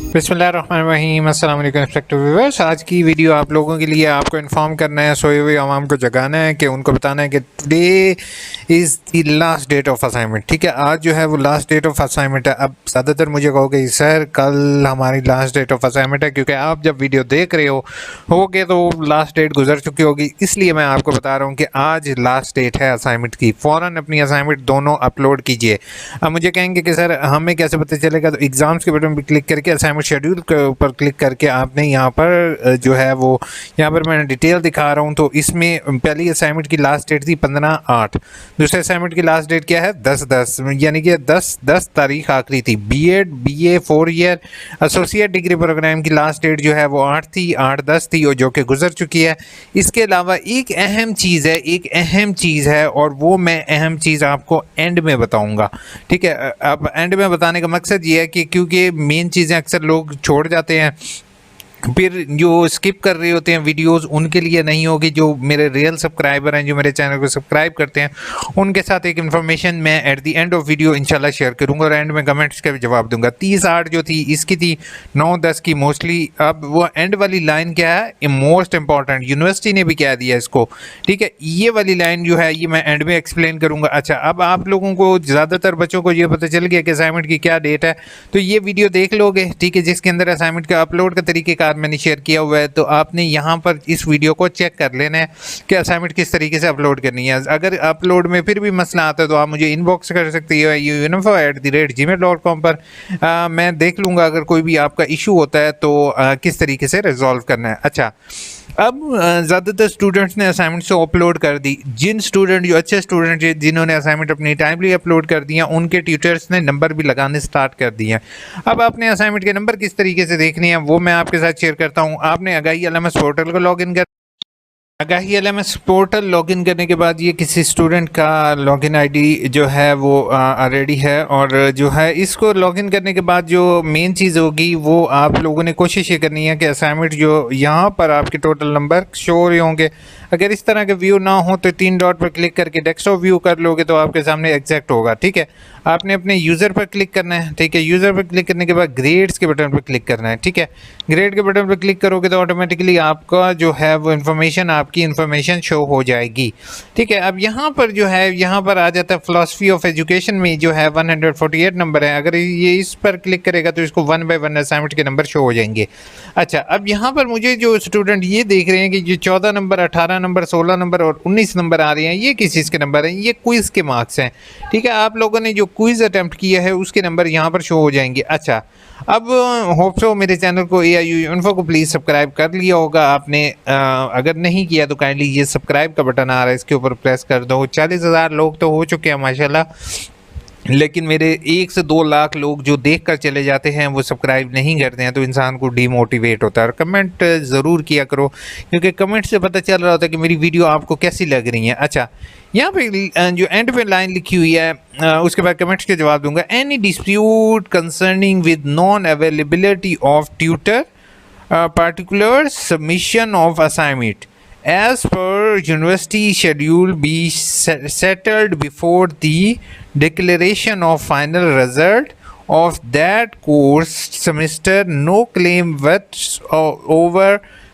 बिस्मिल्लाहिर्रहमानिर्रहीम। अस्सलाम वालेकुम रिस्पेक्टिव व्यूअर्स। आज की वीडियो आप लोगों के लिए आपको इन्फॉर्म करना है, सोए हुए आवाम को जगाना है कि उनको बताना है कि today is the last date of assignment. ठीक है, आज जो है वो लास्ट डेट ऑफ असाइनमेंट है। अब ज़्यादातर मुझे कहोगे सर कल हमारी लास्ट डेट ऑफ असाइनमेंट है, क्योंकि आप जब वीडियो देख रहे होगे तो लास्ट डेट गुजर चुकी होगी, इसलिए मैं आपको बता रहा हूँ कि आज लास्ट डेट है असाइनमेंट की। फ़ौरन अपनी असाइनमेंट दोनों अपलोड कीजिए। अब मुझे कहेंगे कि सर हमें कैसे पता चलेगा, तो एग्ज़ाम्स के बटन पर क्लिक करके असाइनमेंट शेड्यूल के ऊपर क्लिक करके आपने यहाँ पर जो है वो यहाँ पर मैंने डिटेल दिखा रहा हूँ। तो इसमें पहली असाइनमेंट की लास्ट डेट थी 15/8। दूसरे असाइनमेंट की लास्ट डेट क्या है 10/10, यानी कि 10/10 तारीख आखिरी थी। B Ed BA 4 year associate degree program की लास्ट डेट जो है वो 8 थी, 8/10 थी, और जो कि गुजर चुकी है। इसके अलावा एक अहम चीज़ है और वो मैं अहम चीज़ आपको एंड में बताऊँगा। ठीक है, अब एंड में बताने का मकसद ये है कि क्योंकि मेन चीज़ें अक्सर लोग छोड़ जाते हैं, फिर जो स्किप कर रहे होते हैं वीडियोस, उनके लिए नहीं होगी। जो मेरे रियल सब्सक्राइबर हैं, जो मेरे चैनल को सब्सक्राइब करते हैं, उनके साथ एक इन्फॉर्मेशन मैं at the end of video इंशाल्लाह शेयर करूंगा और एंड में कमेंट्स का भी जवाब दूंगा। 30/8 जो थी इसकी थी 9/10 की मोस्टली। अब वो एंड वाली लाइन क्या है, मोस्ट इंपॉर्टेंट, यूनिवर्सिटी ने भी कह दिया इसको। ठीक है, ये वाली लाइन जो है ये मैं एंड में एक्सप्लेन करूँगा। अच्छा, अब आप लोगों को ज़्यादातर बच्चों को ये पता चल गया कि असाइनमेंट की क्या डेट है, तो ये वीडियो देख लोगे। ठीक है, जिसके अंदर असाइनमेंट का अपलोड का तरीक़ेकार मैंने शेयर किया हुआ है, तो आपने यहाँ पर इस वीडियो को चेक कर लेना है कि असाइनमेंट किस तरीके से अपलोड करनी है। अगर अपलोड में फिर भी मसला आता है तो आप मुझे इनबॉक्स कर सकते हो unifo@gmail.com पर। मैं देख लूँगा अगर कोई भी आपका इशू होता है तो किस तरीके से रिजॉल्व करना है। अच्छा, अब ज़्यादातर स्टूडेंट्स ने असाइनमेंट से अपलोड कर दी। जिन स्टूडेंट जो अच्छे स्टूडेंट जिन्होंने असाइनमेंट अपनी टाइमली अपलोड कर दिया, उनके ट्यूटर्स ने नंबर भी लगाने स्टार्ट कर दिए हैं। अब आपने असाइनमेंट के नंबर किस तरीके से देखने हैं वो मैं आपके साथ शेयर करता हूँ। आपने आगाही LMS पोर्टल को लॉगिन कर आगाही LMS पोर्टल लॉगिन करने के बाद ये किसी स्टूडेंट का लॉगिन आईडी जो है वो रेडी है, और जो है इसको लॉगिन करने के बाद जो मेन चीज़ होगी वो आप लोगों ने कोशिश ये करनी है कि असाइनमेंट जो यहाँ पर आपके टोटल नंबर शो हो रहे होंगे, अगर इस तरह के व्यू ना हो तो 3 डॉट पर क्लिक करके डेस्कटॉप व्यू कर लोगे तो आपके सामने एग्जैक्ट होगा। ठीक है, आपने अपने यूज़र पर क्लिक करना है। ठीक है, यूज़र पर क्लिक करने के बाद ग्रेड्स के बटन पर क्लिक करना है। ठीक है, ग्रेड के बटन पर क्लिक करोगे तो ऑटोमेटिकली आपका जो है वो आपकी इन्फॉर्मेशन शो हो जाएगी। ठीक है, अब यहाँ पर जो है यहाँ पर आ जाता है फिलॉसफी ऑफ एजुकेशन में जो है 148 नंबर है। अगर ये इस पर क्लिक करेगा तो इसको 1 बाय 1 असाइनमेंट के नंबर शो हो जाएंगे। अच्छा, अब यहाँ पर मुझे जो स्टूडेंट ये देख रहे हैं कि जो 14 नंबर, 18 नंबर, 16 नंबर और 19 नंबर आ रहे हैं, ये किस चीज़ के नंबर हैं, ये क्विज़ के मार्क्स हैं। ठीक है, आप लोगों ने जो क्विज़ अटैम्प्ट किया है उसके नंबर यहाँ पर शो हो जाएंगे। अच्छा, अब होप सो मेरे चैनल को AIU इन्फो को प्लीज़ सब्सक्राइब कर लिया होगा आपने। अगर नहीं किया तो काइंडली ये सब्सक्राइब का बटन आ रहा है, इसके ऊपर प्रेस कर दो। 40,000 लोग तो हो चुके हैं माशाल्लाह, लेकिन मेरे 1 से 2 लाख लोग जो देख कर चले जाते हैं वो सब्सक्राइब नहीं करते हैं, तो इंसान को डीमोटिवेट होता है। और कमेंट ज़रूर किया करो, क्योंकि कमेंट से पता चल रहा होता है कि मेरी वीडियो आपको कैसी लग रही है। अच्छा, यहाँ पे जो एंड पे लाइन लिखी हुई है उसके बाद कमेंट्स के जवाब दूंगा। Any dispute concerning with non availability of tutor particular submission of assignment as per university schedule be settled before the declaration of final result of that course semester. No claim whatsoever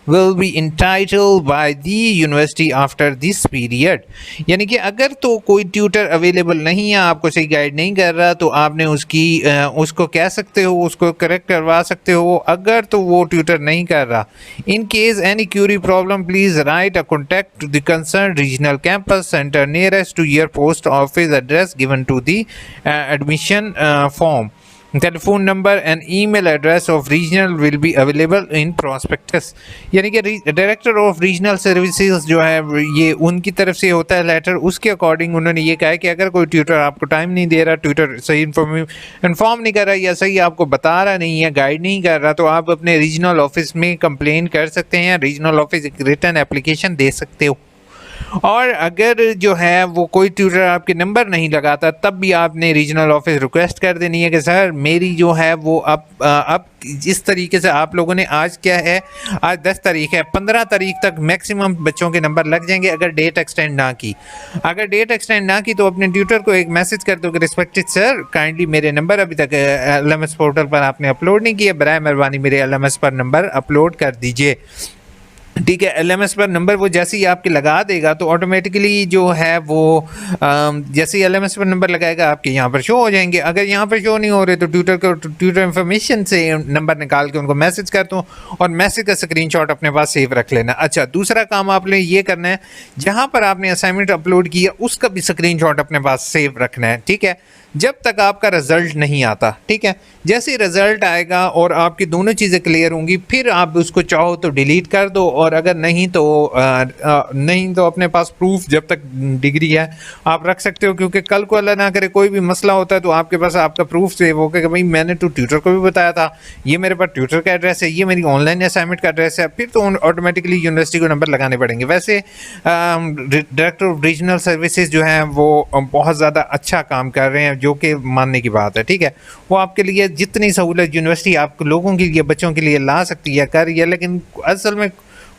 will be entitled by the university after this period। यानी कि अगर तो कोई tutor available नहीं है, आपको सही guide नहीं कर रहा, तो आपने उसको कह सकते हो, उसको करेक्ट करवा सकते हो। अगर तो वो ट्यूटर नहीं कर रहा, in case any query problem please write a contact the concern regional campus centre nearest to your post office address given to the admission form. Telephone number and email address of regional will be available in prospectus. यानी कि director of regional services जो है ये उनकी तरफ से होता है लेटर, उसके अकॉर्डिंग उन्होंने ये कहा है कि अगर कोई ट्यूटर आपको टाइम नहीं दे रहा, ट्यूटर सही इन्फॉर्म नहीं कर रहा या सही आपको बता रहा नहीं है, गाइड नहीं कर रहा, तो आप अपने रीजनल ऑफिस में कंप्लेन कर सकते हैं। रीजनल ऑफिस एक रिटन एप्लीकेशन दे सकते हो। और अगर जो है वो कोई ट्यूटर आपके नंबर नहीं लगाता तब भी आपने रीजनल ऑफिस रिक्वेस्ट कर देनी है कि सर मेरी जो है वो अब जिस तरीके से आप लोगों ने आज क्या है, आज 10 तारीख है, 15 तारीख तक मैक्सिमम बच्चों के नंबर लग जाएंगे अगर डेट एक्सटेंड ना की। अगर डेट एक्सटेंड ना की तो अपने ट्यूटर को एक मैसेज कर दो कि रिस्पेक्टेड सर काइंडली मेरे नंबर अभी तक LMS पोर्टल पर आपने अपलोड नहीं किया, बराए मेहरबानी मेरे LMS पर नंबर अपलोड कर दीजिए। ठीक है, LMS पर नंबर वो जैसे ही आपके लगा देगा तो ऑटोमेटिकली जो है वो जैसे ही LMS पर नंबर लगाएगा आपके यहाँ पर शो हो जाएंगे। अगर यहाँ पर शो नहीं हो रहे तो ट्यूटर इन्फॉर्मेशन से नंबर निकाल के उनको मैसेज कर दो और मैसेज का स्क्रीनशॉट अपने पास सेव रख लेना। अच्छा, दूसरा काम आपने ये करना है, जहाँ पर आपने असाइनमेंट अपलोड किया उसका भी स्क्रीनशॉट अपने पास सेव रखना है। ठीक है, जब तक आपका रिजल्ट नहीं आता। ठीक है, जैसे ही रिजल्ट आएगा और आपकी दोनों चीज़ें क्लियर होंगी फिर आप उसको चाहो तो डिलीट कर दो, और अगर नहीं तो अपने पास प्रूफ जब तक डिग्री है आप रख सकते हो, क्योंकि कल को अल्लाह ना करे कोई भी मसला होता है तो आपके पास आपका प्रूफ सेव होगा कि भाई मैंने तो ट्यूटर को भी बताया था, ये मेरे पास ट्यूटर का एड्रेस है, ये मेरी ऑनलाइन असाइनमेंट का एड्रेस है, फिर तो ऑटोमेटिकली यूनिवर्सिटी को नंबर लगाने पड़ेंगे। वैसे डायरेक्टर ऑफ रीजनल सर्विसेज जो है वो बहुत ज़्यादा अच्छा काम कर रहे हैं, जो कि मानने की बात है। ठीक है, वो आपके लिए जितनी सहूलत यूनिवर्सिटी आप लोगों के लिए, बच्चों के लिए ला सकती है कर रही है, लेकिन असल में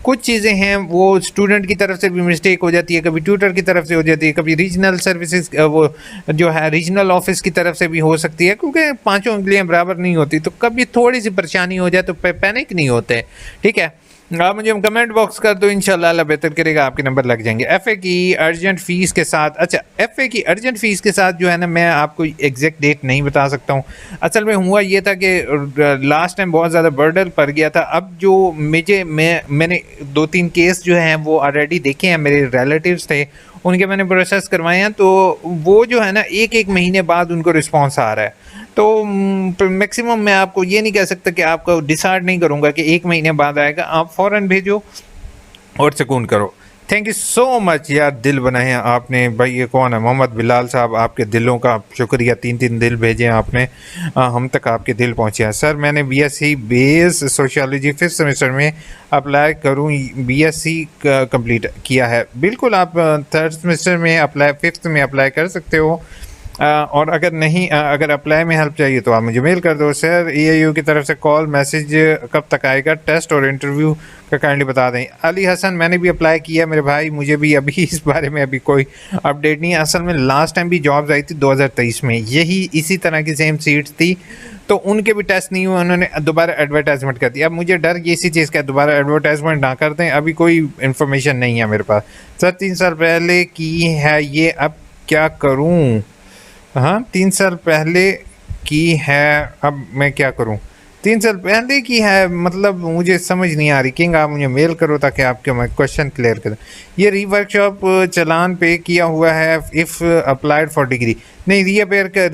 कुछ चीज़ें हैं वो स्टूडेंट की तरफ से भी मिस्टेक हो जाती है, कभी ट्यूटर की तरफ से हो जाती है, कभी रीजनल सर्विसेज वो जो है रीजनल ऑफिस की तरफ से भी हो सकती है, क्योंकि पांचों उंगलियां बराबर नहीं होती, तो कभी थोड़ी सी परेशानी हो जाए तो पैनिक नहीं होते। ठीक है, आप मुझे कमेंट बॉक्स कर दो, इंशाल्लाह अल्लाह बेहतर करेगा, आपके नंबर लग जाएंगे। एफ़ए की अर्जेंट फ़ीस के साथ, अच्छा एफ़ए की अर्जेंट फ़ीस के साथ जो है ना, मैं आपको एग्जैक्ट डेट नहीं बता सकता हूँ। असल में हुआ ये था कि लास्ट टाइम बहुत ज़्यादा बर्डन पड़ गया था। अब जो मैंने 2-3 केस जो हैं वो ऑलरेडी देखे हैं, मेरे रिलेटिव्स थे उनके मैंने प्रोसेस करवाए हैं, तो वो जो है ना एक महीने बाद उनको रिस्पॉन्स आ रहा है। तो मैक्सिमम मैं आपको ये नहीं कह सकता कि आपको डिसाइड नहीं करूँगा कि 1 महीने बाद आएगा, आप फ़ौरन भेजो और सुकून करो। थैंक यू सो मच यार, दिल बनाए हैं आपने भाई। ये कौन है? मोहम्मद बिलाल साहब, आपके दिलों का शुक्रिया, 3-3 दिल भेजे हैं आपने, हम तक आपके दिल पहुँचे हैं। सर मैंने BSc base sociology 5th semester में अप्लाई करूँ, BSc कंप्लीट किया है। बिल्कुल, आप 3rd सेमेस्टर में अप्लाई, 5th में अप्लाई कर सकते हो। और अगर नहीं, अगर अप्लाई में हेल्प चाहिए तो आप मुझे मेल कर दो। सर EIU की तरफ से कॉल मैसेज कब तक आएगा? टेस्ट और इंटरव्यू का काइंडली बता दें। अली हसन, मैंने भी अप्लाई किया मेरे भाई, मुझे भी अभी इस बारे में अभी कोई अपडेट नहीं है। असल में लास्ट टाइम भी जॉब्स आई थी 2023 में, यही इसी तरह की सेम सीट्स थी, तो उनके भी टेस्ट नहीं हुए, उन्होंने दोबारा एडवर्टाइजमेंट कर दिया। अब मुझे डर ये इसी चीज़ का, दोबारा एडवर्टाइजमेंट ना कर दें, अभी कोई इन्फॉर्मेशन नहीं है मेरे पास। सर 3 साल पहले की है ये, अब क्या करूँ? हाँ, 3 साल पहले की है, अब मैं क्या करूं? 3 साल पहले की है मतलब मुझे समझ नहीं आ रही। किंग, आप मुझे मेल करो ताकि आपके मैं क्वेश्चन क्लियर करें। ये रीवर्कशॉप चलान पे किया हुआ है इफ़ अप्लाइड फॉर डिग्री। नहीं, रीअपेयर का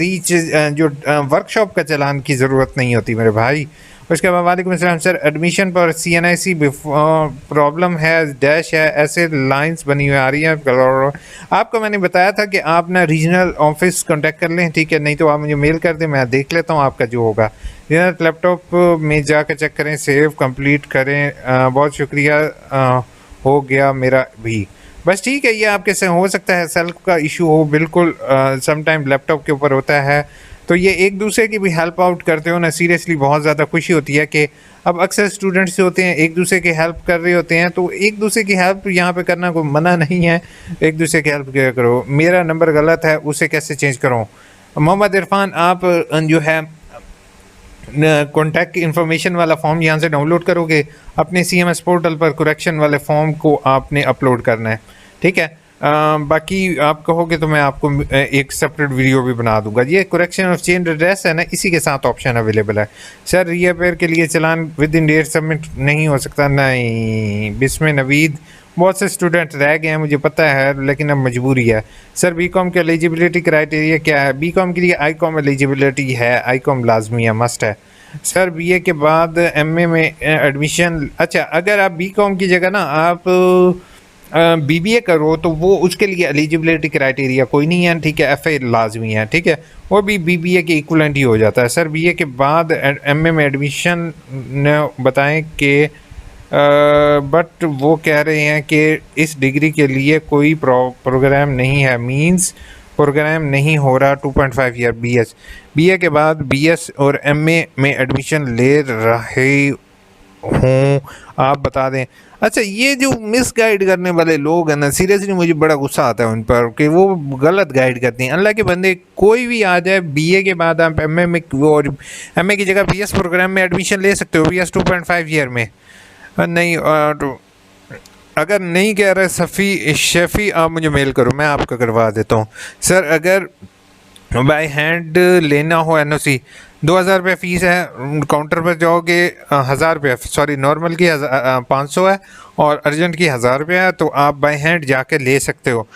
जो वर्कशॉप का चलान की ज़रूरत नहीं होती मेरे भाई। उसके बाद वालेकुम अस्सलाम सर, एडमिशन पर CNIC प्रॉब्लम है, डैश है, ऐसे लाइंस बनी हुई आ रही हैं। आपको मैंने बताया था कि आप ना रीजनल ऑफिस कांटेक्ट कर लें, ठीक है, नहीं तो आप मुझे मेल कर दें, मैं देख लेता हूँ आपका जो होगा। लैपटॉप में जाकर चेक करें, सेव कंप्लीट करें। बहुत शुक्रिया, हो गया मेरा भी। बस ठीक है, ये आपके से हो सकता है सेल्फ का इशू हो, बिल्कुल समटाइम लैपटॉप के ऊपर होता है, तो ये एक दूसरे की भी हेल्प आउट करते हो ना, सीरियसली बहुत ज़्यादा खुशी होती है कि अब अक्सर स्टूडेंट्स होते हैं एक दूसरे की हेल्प कर रहे होते हैं, तो एक दूसरे की हेल्प यहाँ पे करना कोई मना नहीं है, एक दूसरे की हेल्प किया करो। मेरा नंबर गलत है, उसे कैसे चेंज करूँ? मोहम्मद इरफान, आप जो है कॉन्टैक्ट इन्फॉर्मेशन वाला फॉर्म यहाँ से डाउनलोड करोगे, अपने CMS पोर्टल पर करेक्शन वाले फॉर्म को आपने अपलोड करना है, ठीक है। बाकी आप कहोगे तो मैं आपको एक सेपरेट वीडियो भी बना दूंगा। ये करेक्शन ऑफ चेंज एड्रेस है ना, इसी के साथ ऑप्शन अवेलेबल है। सर रीअपेयर के लिए चलान विद इन डेट सबमिट नहीं हो सकता? नहीं, बिस्मिल नवीद, बहुत से स्टूडेंट रह गए हैं मुझे पता है, लेकिन अब मजबूरी है। सर BCom के एलिजिबिलिटी क्राइटेरिया क्या है? BCom के लिए ICOM एलिजिबिलिटी है, ICOM लाजमी है, मस्ट है। सर BA के बाद MA में एडमिशन, अच्छा अगर आप BCom की जगह ना आप BBA करो तो वो उसके लिए एलिजिबिलिटी क्राइटेरिया कोई नहीं है, ठीक है, FA लाजमी है, ठीक है, वो भी BBA के इक्वलेंट ही हो जाता है। सर BA के बाद MA में एडमिशन बताएं कि बट वो कह रहे हैं कि इस डिग्री के लिए कोई प्रोग्राम नहीं है, मींस प्रोग्राम नहीं हो रहा। 2.5 ईयर बीए के बाद बीएस और एमए में एडमिशन ले रहे हूँ, आप बता दें। अच्छा, ये जो मिस गाइड करने वाले लोग हैं ना, सीरियसली मुझे बड़ा गुस्सा आता है उन पर कि वो गलत गाइड करते हैं। अल्लाह के बंदे, कोई भी आ जाए बीए के बाद आप एमए में और एमए की जगह बीएस प्रोग्राम में एडमिशन ले सकते हो, बीएस 2.5 ईयर में नहीं। और अगर नहीं कह रहे शफ़ी आप मुझे मेल करो, मैं आपका करवा देता हूँ। सर अगर बाय हैंड लेना हो एनओसी 2000 रुपये फ़ीस है, काउंटर पर जाओगे 1000 रुपये, सॉरी नॉर्मल की 500 है और अर्जेंट की 1000 रुपये है, तो आप बाय हैंड जाके ले सकते हो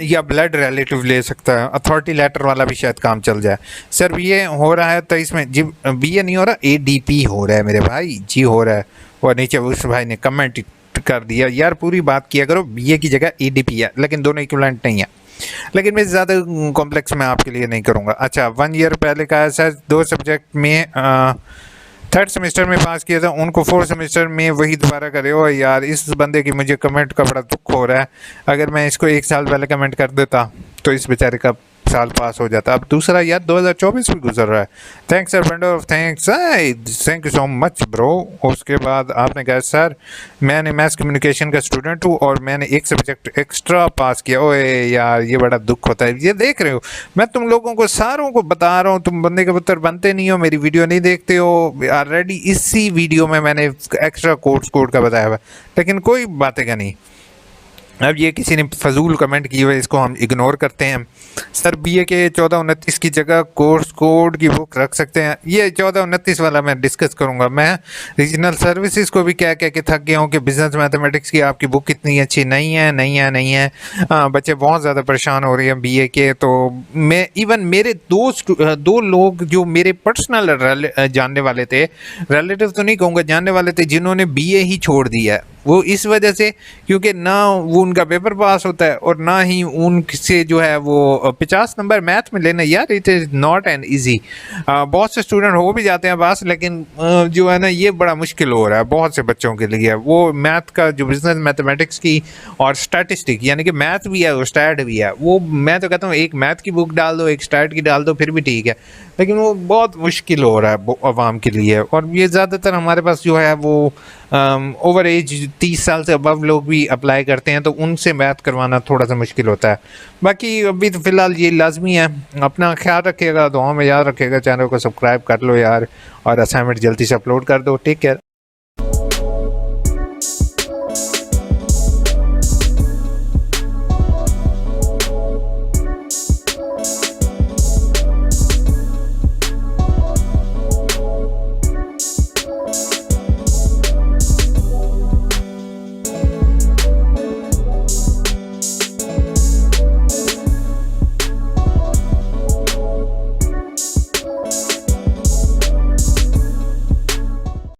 या ब्लड रिलेटिव ले सकता है। अथॉरिटी लेटर वाला भी शायद काम चल जाए। सर बीए हो रहा है तो इसमें जी बीए नहीं हो रहा, एडीपी हो रहा है मेरे भाई जी, हो रहा है। और नीचे उस भाई ने कमेंट कर दिया, यार पूरी बात किया करो, बीए की जगह एडीपी है, लेकिन दोनों इक्विवेलेंट नहीं है। लेकिन मैं ज़्यादा कॉम्प्लेक्स में आपके लिए नहीं करूँगा। अच्छा, 1 ईयर पहले का ऐसा 2 सब्जेक्ट में 3rd सेमेस्टर में पास किया था, उनको 4th सेमेस्टर में वही दोबारा करे हो। यार इस बंदे की मुझे कमेंट का बड़ा दुख हो रहा है। अगर मैं इसको 1 साल पहले कमेंट कर देता तो इस बेचारे का साल पास हो जाता। अब दूसरा यार 2024 भी गुजर रहा है। Thanks sir vendor of thanks, thank you so much bro. उसके बाद आपने कहा सर मैंने मैथ्स कम्युनिकेशन का स्टूडेंट हूँ और मैंने एक सब्जेक्ट एक्स्ट्रा पास किया। ओए यार ये बड़ा दुख होता है। ये देख रहे हो, मैं तुम लोगों को सारों को बता रहा हूँ, तुम बंदे के पुत्र बनते नहीं हो, मेरी वीडियो नहीं देखते हो। ऑलरेडी इसी वीडियो में मैंने एक्स्ट्रा कोड का बताया हुआ, लेकिन कोई बातें का नहीं। अब ये किसी ने फजूल कमेंट किए हुए, इसको हम इग्नोर करते हैं। सर बीए के 1429 की जगह कोर्स कोड की बुक रख सकते हैं। ये 1429 वाला मैं डिस्कस करूंगा। मैं रीजनल सर्विसेज को भी कह के थक गया हूँ कि बिजनेस मैथमेटिक्स की आपकी बुक इतनी अच्छी नहीं है। बच्चे बहुत ज़्यादा परेशान हो रहे हैं बीए के। तो मैं इवन मेरे दो लोग जो मेरे पर्सनल जानने वाले थे, रिलेटिव तो नहीं कहूँगा, जानने वाले थे, जिन्होंने बीए ही छोड़ दिया है। वो इस वजह से क्योंकि ना वो उनका पेपर पास होता है और ना ही उनसे जो है वो 50 नंबर मैथ में लेना। यार it is not an easy. बहुत से स्टूडेंट हो भी जाते हैं पास, लेकिन जो है ना ये बड़ा मुश्किल हो रहा है बहुत से बच्चों के लिए। वो मैथ का जो बिजनेस मैथमेटिक्स की और स्टैटिस्टिक, यानी कि मैथ भी है और स्टैट भी है, वो मैं तो कहता हूँ एक मैथ की बुक डाल दो, एक स्टैट की डाल दो, फिर भी ठीक है। लेकिन वो बहुत मुश्किल हो रहा है आवाम के लिए। और ये ज़्यादातर हमारे पास जो है वो ओवर एज 30 साल से अबव लोग भी अप्लाई करते हैं, तो उनसे मैथ करवाना थोड़ा सा मुश्किल होता है। बाकी अभी तो फ़िलहाल ये लाजमी है। अपना ख्याल रखिएगा, दुआ में याद रखिएगा, चैनल को सब्सक्राइब कर लो यार, और असाइनमेंट जल्दी से अपलोड कर दो। Take care.